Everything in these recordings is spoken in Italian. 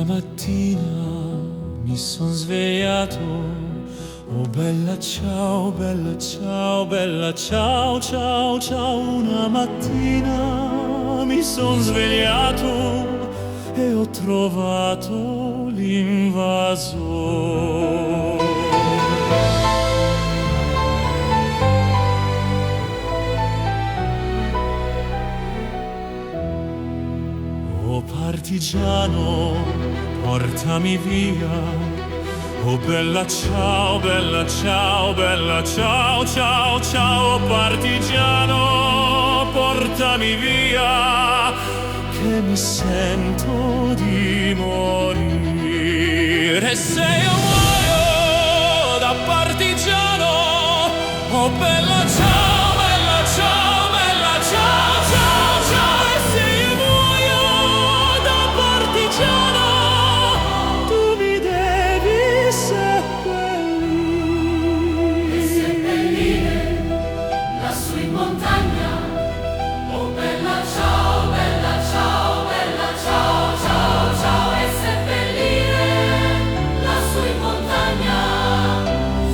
mattina mi son svegliato, oh bella ciao, bella ciao, bella ciao, ciao, ciao. Una mattina mi son svegliato e ho trovato l'invasore. Oh partigiano, portami via. Oh bella ciao, bella ciao, bella ciao, ciao, ciao. Oh partigiano, portami via, che mi sento di morire. Se io muoio da partigiano, oh bella ciao, bella ciao, bella ciao, ciao, ciao. E se io muoio da partigiano, tu mi devi seppellire lassù in montagna. Oh bella ciao, bella ciao, bella ciao, ciao, ciao. E seppellire lassù in montagna,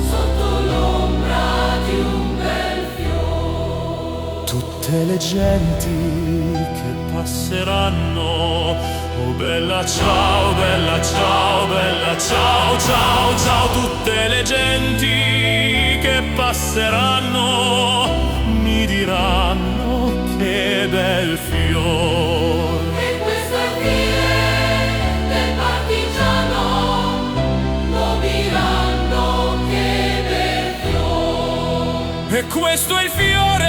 sotto l'ombra di un bel fiore. tutte le genti che passeranno. Oh bella ciao, bella ciao, bella ciao, ciao, ciao. Tutte le genti che passeranno mi diranno che bel fiore. E questo è il fine del partigiano, lo diranno che bel fiore. E questo è il fiore